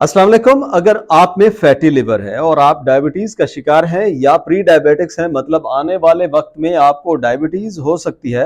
अस्सलाम वालेकुम। अगर आप में फैटी लिवर है और आप डायबिटीज का शिकार हैं या प्री डायबिटिक्स हैं, मतलब आने वाले वक्त में आपको डायबिटीज हो सकती है,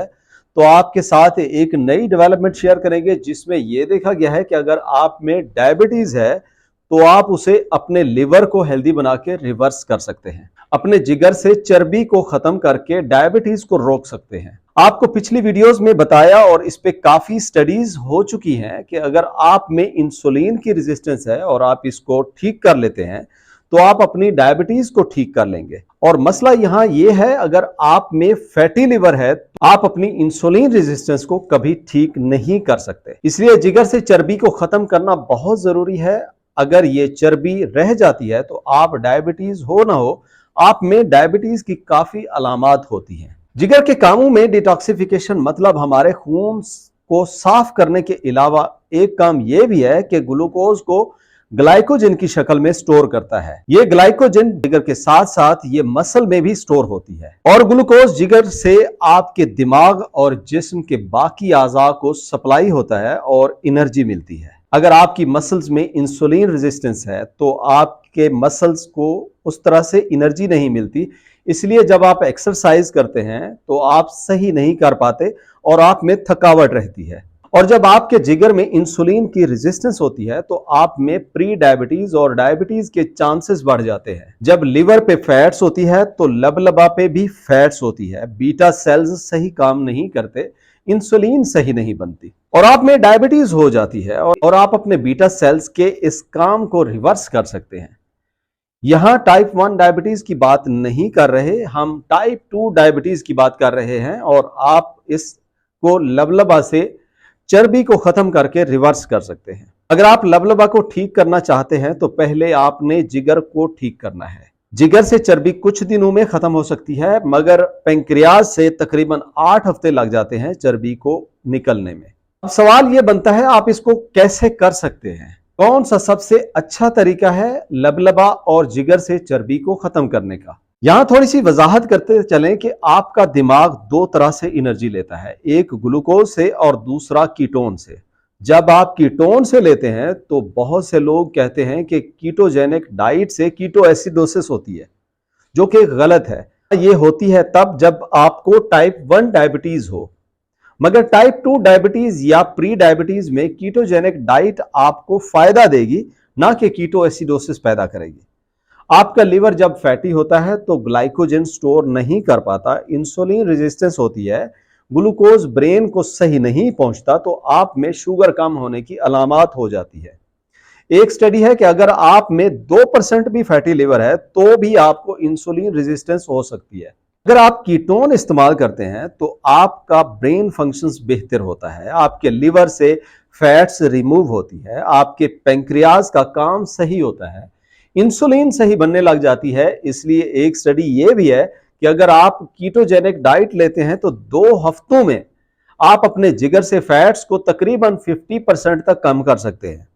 तो आपके साथ एक नई डेवलपमेंट शेयर करेंगे जिसमें यह देखा गया है कि अगर आप में डायबिटीज है तो आप उसे अपने लिवर को हेल्दी बना के रिवर्स कर सकते हैं, अपने जिगर से चर्बी को खत्म करके डायबिटीज को रोक सकते हैं। आपको पिछली वीडियोस में बताया और इस पे काफी स्टडीज हो चुकी हैं कि अगर आप में इंसुलिन की रेजिस्टेंस है और आप इसको ठीक कर लेते हैं तो आप अपनी डायबिटीज को ठीक कर लेंगे। और मसला यहां यह है, अगर आप में फैटी लिवर है तो आप अपनी इंसुलिन रेजिस्टेंस को कभी ठीक नहीं कर सकते। इसलिए जिगर से चर्बी को खत्म करना बहुत जरूरी है। अगर ये चर्बी रह जाती है तो आप डायबिटीज हो ना हो, आप में डायबिटीज की काफी अलामात होती हैं। जिगर के कामों में डिटॉक्सिफिकेशन मतलब हमारे खून को साफ करने के अलावा एक काम यह भी है कि ग्लूकोज को ग्लाइकोजन की शक्ल में स्टोर करता है। ये ग्लाइकोजन जिगर के साथ साथ ये मसल में भी स्टोर होती है और ग्लूकोज जिगर से आपके दिमाग और जिस्म के बाकी आज़ा को सप्लाई होता है और एनर्जी मिलती है। अगर आपकी मसल्स में इंसुलिन रेजिस्टेंस है तो आपके मसल्स को उस तरह से एनर्जी नहीं मिलती, इसलिए जब आप एक्सरसाइज करते हैं तो आप सही नहीं कर पाते और आप में थकावट रहती है। और जब आपके जिगर में इंसुलिन की रेजिस्टेंस होती है तो आप में प्री डायबिटीज और डायबिटीज के चांसेस बढ़ जाते हैं। जब लिवर पे फैट्स होती है तो लबलबा पे भी फैट्स होती है, बीटा सेल्स सही काम नहीं करते, इंसुलिन सही नहीं बनती और आप में डायबिटीज हो जाती है और आप अपने बीटा सेल्स के इस काम को रिवर्स कर सकते हैं। यहां टाइप 1 डायबिटीज की बात नहीं कर रहे, हम टाइप 2 डायबिटीज की बात कर रहे हैं और आप इसको लबलबा से चर्बी को खत्म करके रिवर्स कर सकते हैं। अगर आप लबलबा को ठीक करना चाहते हैं तो पहले आपने जिगर को ठीक करना है। जिगर से चर्बी कुछ दिनों में खत्म हो सकती है, मगर पेंक्रियाज से तकरीबन 8 हफ्ते लग जाते हैं चर्बी को निकलने में। अब सवाल यह बनता है, आप इसको कैसे कर सकते हैं? कौन सा सबसे अच्छा तरीका है लबलबा और जिगर से चर्बी को खत्म करने का? यहां थोड़ी सी वजाहत करते चलें कि आपका दिमाग दो तरह से एनर्जी लेता है, एक ग्लूकोज से और दूसरा कीटोन से। जब आप कीटोन से लेते हैं तो बहुत से लोग कहते हैं कि कीटोजेनिक डाइट से कीटो एसिडोसिस होती है, जो कि गलत है। ये होती है तब जब आपको टाइप 1 डायबिटीज हो, मगर टाइप 2 डायबिटीज या प्री डायबिटीज में कीटोजेनिक डाइट आपको फायदा देगी, ना कि कीटो एसिडोसिस पैदा करेगी। आपका लिवर जब फैटी होता है तो ग्लाइकोजन स्टोर नहीं कर पाता, इंसुलिन रेजिस्टेंस होती है, ग्लूकोज ब्रेन को सही नहीं पहुंचता, तो आप में शुगर कम होने की अलामात हो जाती है। एक स्टडी है कि अगर आप में 2% भी फैटी लिवर है तो भी आपको इंसुलिन रेजिस्टेंस हो सकती है। अगर आप कीटोन इस्तेमाल करते हैं तो आपका ब्रेन फंक्शंस बेहतर होता है, आपके लिवर से फैट्स रिमूव होती है, आपके पेंक्रियाज का काम सही होता है, इंसुलिन सही बनने लग जाती है। इसलिए एक स्टडी यह भी है कि अगर आप कीटोजेनिक डाइट लेते हैं तो 2 हफ्तों में आप अपने जिगर से फैट्स को तकरीबन 50% तक कम कर सकते हैं।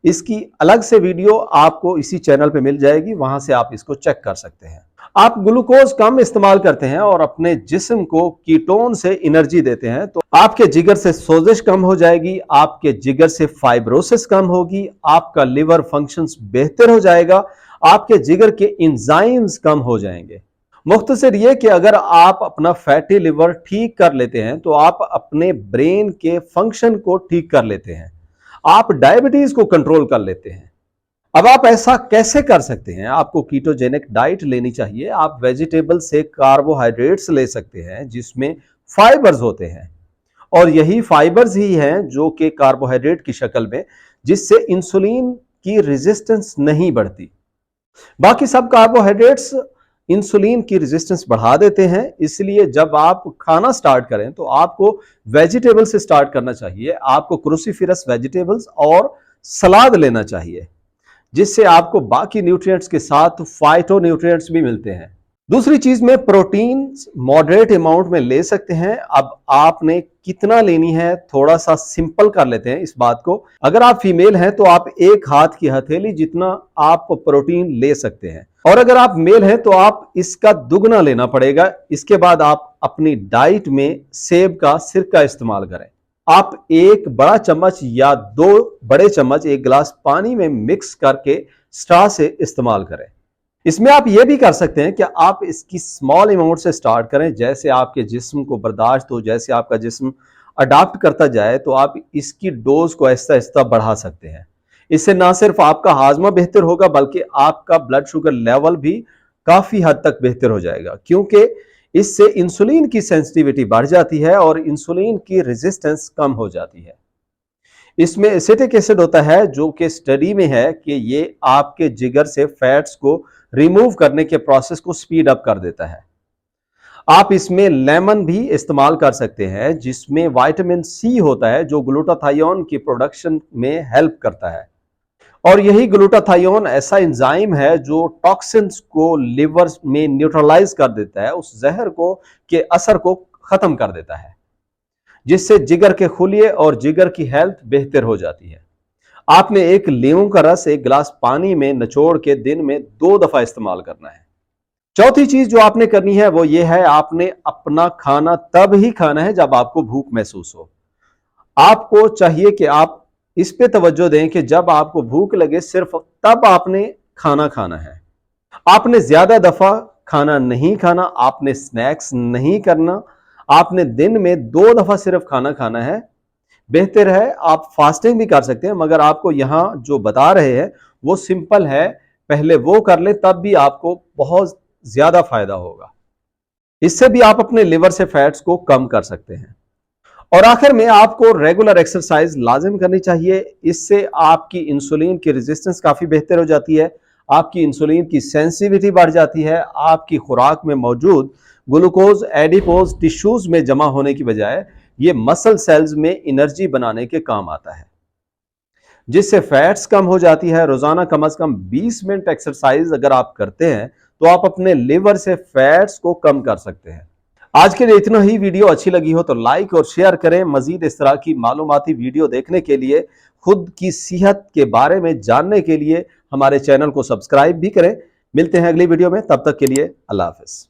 इसकी अलग से वीडियो आपको इसी चैनल पे मिल जाएगी, वहां से आप इसको चेक कर सकते हैं। आप ग्लूकोज कम इस्तेमाल करते हैं और अपने जिस्म को कीटोन से एनर्जी देते हैं तो आपके जिगर से सोजिश कम हो जाएगी, आपके जिगर से फाइब्रोसिस कम होगी, आपका लिवर फंक्शंस बेहतर हो जाएगा, आपके जिगर के एंजाइम्स कम हो जाएंगे। मुख्तसर ये कि अगर आप अपना फैटी लिवर ठीक कर लेते हैं तो आप अपने ब्रेन के फंक्शन को ठीक कर लेते हैं, आप डायबिटीज को कंट्रोल कर लेते हैं। अब आप ऐसा कैसे कर सकते हैं? आपको कीटोजेनिक डाइट लेनी चाहिए। आप वेजिटेबल से कार्बोहाइड्रेट्स ले सकते हैं जिसमें फाइबर्स होते हैं और यही फाइबर्स ही हैं जो कि कार्बोहाइड्रेट की शक्ल में, जिससे इंसुलिन की रेजिस्टेंस नहीं बढ़ती। बाकी सब कार्बोहाइड्रेट्स इंसुलिन की रेजिस्टेंस बढ़ा देते हैं। इसलिए जब आप खाना स्टार्ट करें तो आपको वेजिटेबल से स्टार्ट करना चाहिए। आपको क्रूसीफेरस वेजिटेबल्स और सलाद लेना चाहिए, जिससे आपको बाकी न्यूट्रिएंट्स के साथ फाइटो न्यूट्रिएंट्स भी मिलते हैं। दूसरी चीज में प्रोटीन मॉडरेट अमाउंट में ले सकते हैं। अब आपने कितना लेनी है थोड़ा सा सिंपल कर लेते हैं इस बात को। अगर आप फीमेल हैं तो आप एक हाथ की हथेली जितना आप प्रोटीन ले सकते हैं और अगर आप मेल हैं तो आप इसका दुगना लेना पड़ेगा। इसके बाद आप अपनी डाइट में सेब का सिरका इस्तेमाल करें। आप एक बड़ा चम्मच या 2 बड़े चम्मच एक गिलास पानी में मिक्स करके स्ट्रॉ से इस्तेमाल करें। इसमें आप ये भी कर सकते हैं कि आप इसकी स्मॉल अमाउंट से स्टार्ट करें, जैसे आपके जिस्म को बर्दाश्त हो, जैसे आपका जिस्म अडाप्ट करता जाए तो आप इसकी डोज को आहिस्ता आहिस्ता बढ़ा सकते हैं। इससे ना सिर्फ आपका हाजमा बेहतर होगा बल्कि आपका ब्लड शुगर लेवल भी काफी हद तक बेहतर हो जाएगा, क्योंकि इससे इंसुलिन की सेंसिटिविटी बढ़ जाती है और इंसुलिन की रेजिस्टेंस कम हो जाती है। इसमें एसिटिक एसिड होता है जो कि स्टडी में है कि ये आपके जिगर से फैट्स को रिमूव करने के प्रोसेस को स्पीड अप कर देता है। आप इसमें लेमन भी इस्तेमाल कर सकते हैं जिसमें विटामिन सी होता है जो ग्लूटाथायोन की प्रोडक्शन में हेल्प करता है। और यही ग्लूटाथायोन ऐसा एंजाइम है जो टॉक्सिन्स को लिवर में न्यूट्रलाइज कर देता है, उस जहर को के असर को खत्म कर देता है, जिससे जिगर के खुलिये और जिगर की हेल्थ बेहतर हो जाती है। आपने एक लीमू का रस एक गिलास पानी में निचोड़ के दिन में 2 दफा इस्तेमाल करना है। चौथी चीज जो आपने करनी है वो ये है, आपने अपना खाना तब ही खाना है जब आपको भूख महसूस हो। आपको चाहिए कि आप इस पे तवज्जो दें कि जब आपको भूख लगे सिर्फ तब आपने खाना खाना है। आपने ज्यादा दफा खाना नहीं खाना, आपने स्नैक्स नहीं करना, आपने दिन में 2 दफा सिर्फ खाना खाना है। बेहतर है आप फास्टिंग भी कर सकते हैं, मगर आपको यहां जो बता रहे हैं वो सिंपल है, पहले वो कर ले तब भी आपको बहुत ज्यादा फायदा होगा। इससे भी आप अपने लिवर से फैट्स को कम कर सकते हैं। और आखिर में आपको रेगुलर एक्सरसाइज लाजिम करनी चाहिए। इससे आपकी इंसुलिन की रेजिस्टेंस काफी बेहतर हो जाती है, आपकी इंसुलिन की सेंसिटिविटी बढ़ जाती है, आपकी खुराक में मौजूद ग्लूकोज एडिपोज टिश्यूज में जमा होने की बजाय ये मसल सेल्स में एनर्जी बनाने के काम आता है, जिससे फैट्स कम हो जाती है। रोजाना कम से कम 20 मिनट एक्सरसाइज अगर आप करते हैं तो आप अपने लिवर से फैट्स को कम कर सकते हैं। आज के लिए इतना ही। वीडियो अच्छी लगी हो तो लाइक और शेयर करें। मजीद इस तरह की मालूमाती वीडियो देखने के लिए, खुद की सेहत के बारे में जानने के लिए हमारे चैनल को सब्सक्राइब भी करें। मिलते हैं अगली वीडियो में, तब तक के लिए अल्लाह हाफिज।